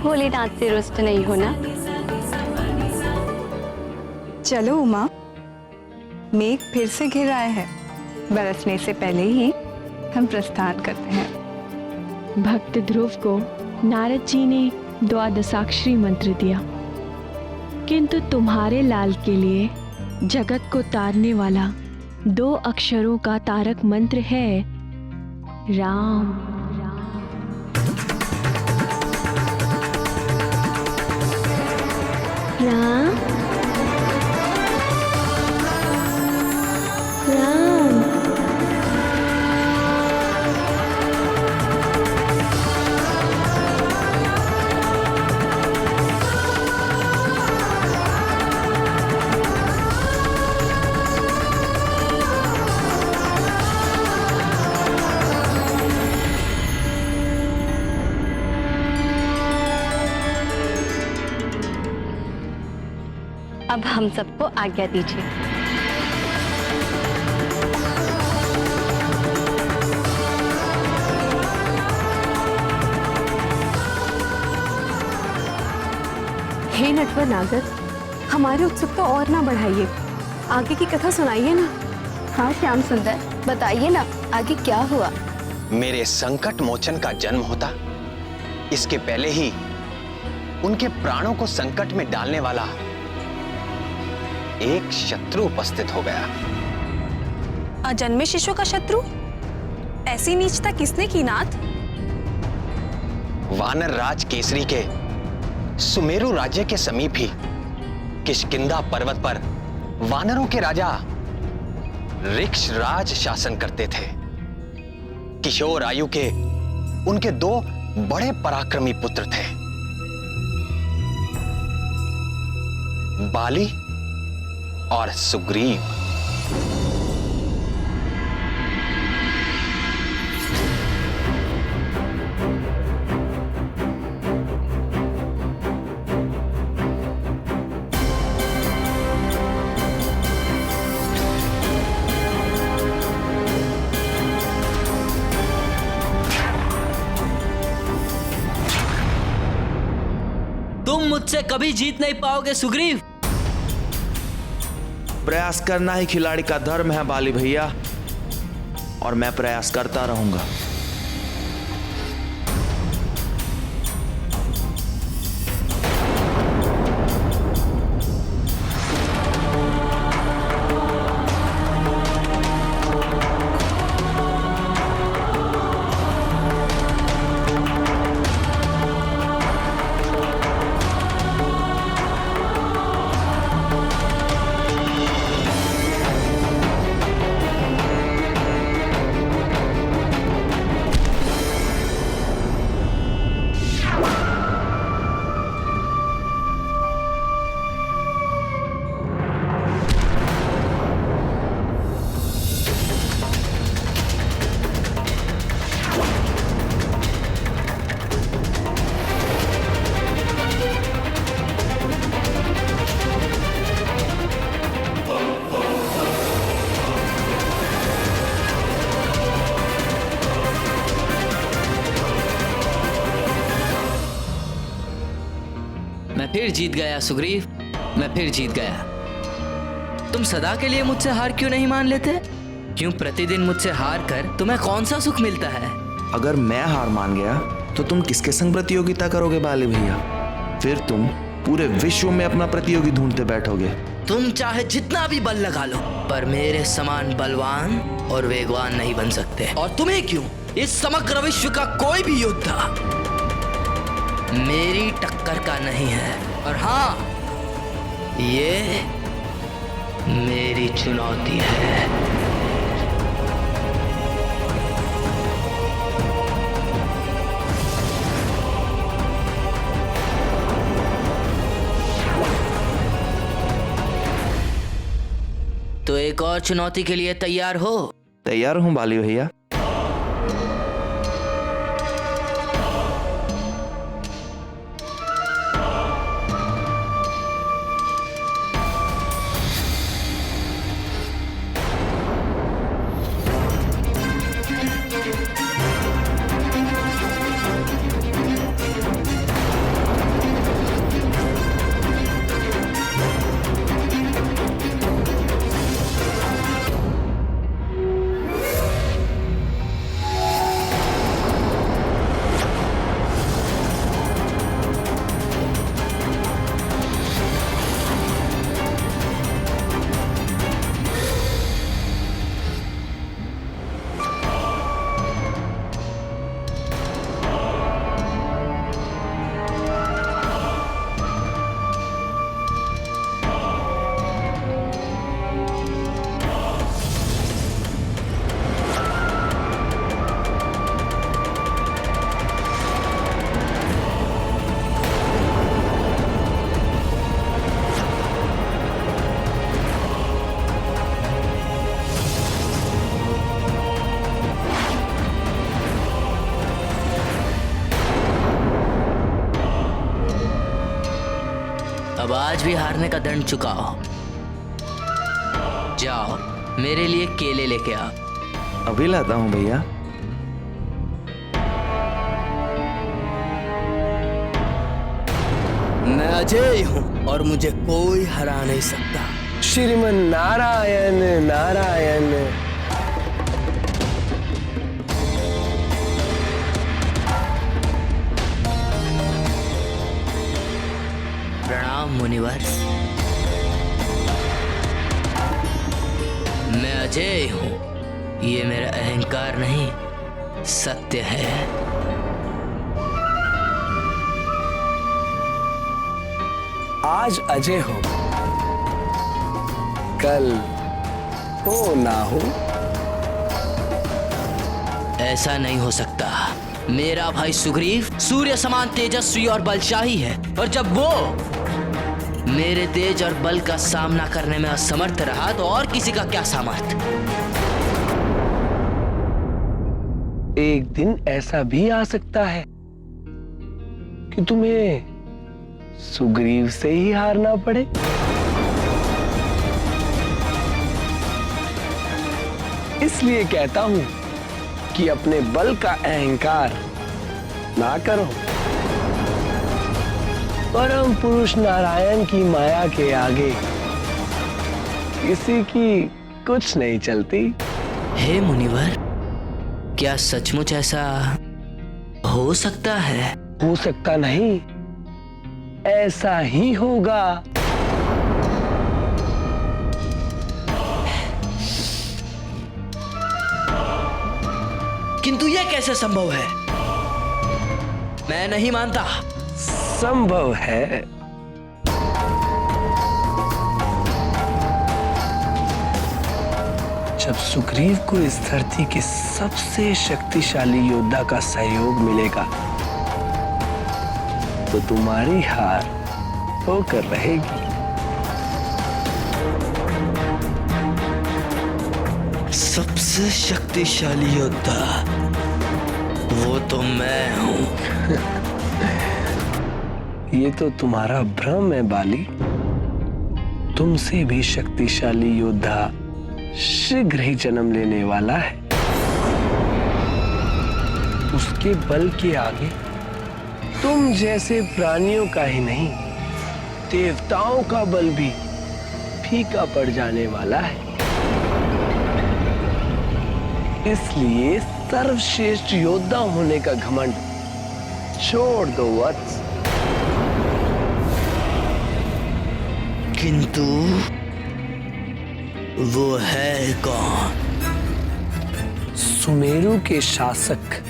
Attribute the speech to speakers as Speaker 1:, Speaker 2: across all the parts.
Speaker 1: भोलेनाथ से रुष्ट नहीं हो ना?
Speaker 2: चलो उमा, मेघ फिर से घिर आया है। बरसने से पहले ही हम प्रस्थान करते हैं।
Speaker 3: भक्त ध्रुव को नारद जी ने द्वादशाक्षरी मंत्र दिया, किंतु तुम्हारे लाल के लिए जगत को तारने वाला 2 अक्षरों का तारक मंत्र है राम।
Speaker 1: राम राम। अब हम सबको आज्ञा दीजिए।
Speaker 4: हे नटवर नागर, हमारी उत्सुकता और ना बढ़ाइए, आगे की कथा सुनाइए ना।
Speaker 1: हाँ श्याम सुंदर, बताइए ना आगे क्या हुआ।
Speaker 5: मेरे संकट मोचन का जन्म होता, इसके पहले ही उनके प्राणों को संकट में डालने वाला एक शत्रु उपस्थित हो गया।
Speaker 4: अजन्मे शिशु का शत्रु? ऐसी नीचता किसने की नाथ?
Speaker 5: वानर राज केसरी के सुमेरु राज्य के समीप ही किष्किंधा पर्वत पर वानरों के राजा ऋक्ष राज शासन करते थे। किशोर आयु के उनके 2 बड़े पराक्रमी पुत्र थे, बाली और सुग्रीव।
Speaker 6: तुम मुझसे कभी जीत नहीं पाओगे सुग्रीव।
Speaker 7: प्रयास करना ही खिलाड़ी का धर्म है बाली भैया, और मैं प्रयास करता रहूंगा।
Speaker 6: मैं फिर जीत गया सुग्रीव, मैं फिर जीत गया। तुम सदा के लिए मुझसे हार क्यों नहीं मान लेते? क्यों प्रतिदिन मुझसे हार कर तुम्हें कौन सा सुख मिलता है?
Speaker 7: अगर मैं हार मान गया तो तुम किसके संग प्रतियोगिता करोगे बाली भैया? फिर तुम पूरे विश्व में अपना प्रतियोगी ढूंढते बैठोगे।
Speaker 6: तुम चाहे जितना भी बल लगा लो, पर मेरे समान बलवान और वेगवान नहीं बन सकते। और तुम्हें क्यों, इस समग्र विश्व का कोई भी योद्धा मेरी टक्कर का नहीं है। और हाँ, ये मेरी चुनौती है। तो एक और चुनौती के लिए तैयार हो?
Speaker 7: तैयार हूं बाली भैया।
Speaker 6: अब आज भी हारने का दंड चुकाओ। जाओ मेरे लिए केले लेके आओ।
Speaker 7: अभी लाता हूँ भैया।
Speaker 8: मैं अजय हूँ और मुझे कोई हरा नहीं सकता। श्रीमन नारायण नारायण।
Speaker 6: प्रणाम मुनिवर। मैं अजय हूँ, ये मेरा अहंकार नहीं सत्य है।
Speaker 8: आज अजय हो, कल हो ना हो।
Speaker 6: ऐसा नहीं हो सकता। मेरा भाई सुग्रीव सूर्य समान तेजस्वी और बलशाही है, और जब वो मेरे तेज और बल का सामना करने में असमर्थ रहा तो और किसी का क्या सामर्थ।
Speaker 8: एक दिन ऐसा भी आ सकता है कि तुम्हें सुग्रीव से ही हारना पड़े। इसलिए कहता हूं कि अपने बल का अहंकार ना करो। परम पुरुष नारायण की माया के आगे किसी की कुछ नहीं चलती।
Speaker 6: हे मुनिवर, क्या सचमुच ऐसा हो सकता है?
Speaker 8: हो सकता नहीं, ऐसा ही होगा।
Speaker 6: किंतु यह कैसे संभव है? मैं नहीं मानता।
Speaker 8: संभव है। जब सुग्रीव को इस धरती के सबसे शक्तिशाली योद्धा का सहयोग मिलेगा तो तुम्हारी हार होकर रहेगी।
Speaker 6: सबसे शक्तिशाली योद्धा वो तो मैं हूं।
Speaker 8: ये तो तुम्हारा भ्रम है बाली। तुमसे भी शक्तिशाली योद्धा शीघ्र ही जन्म लेने वाला है। उसके बल के आगे तुम जैसे प्राणियों का ही नहीं, देवताओं का बल भी फीका पड़ जाने वाला है। इसलिए सर्वश्रेष्ठ योद्धा होने का घमंड छोड़ दो वत्स।
Speaker 6: किंतु वो है कौन?
Speaker 8: सुमेरु के शासक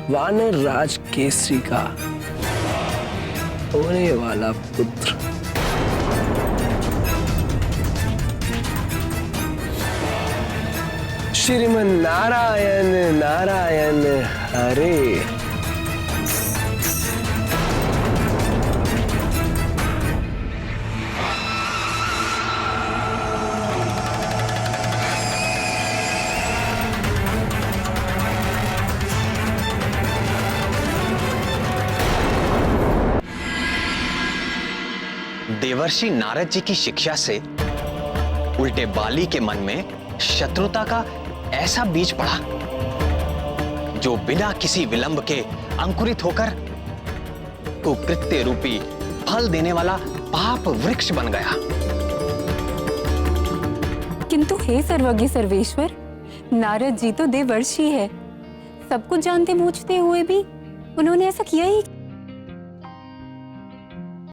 Speaker 8: वानर राज केसरी का होने वाला पुत्र। श्रीमन नारायण नारायण हरे।
Speaker 5: देवर्षि नारद जी की शिक्षा से उल्टे बाली के मन में शत्रुता का ऐसा बीज पड़ा जो बिना किसी विलंब के अंकुरित होकर कुकृत्य रूपी फल देने वाला पाप वृक्ष बन गया।
Speaker 4: किंतु हे सर्वज्ञ सर्वेश्वर, नारद जी तो देवर्षि है। सब कुछ जानते बूझते हुए भी उन्होंने ऐसा किया ही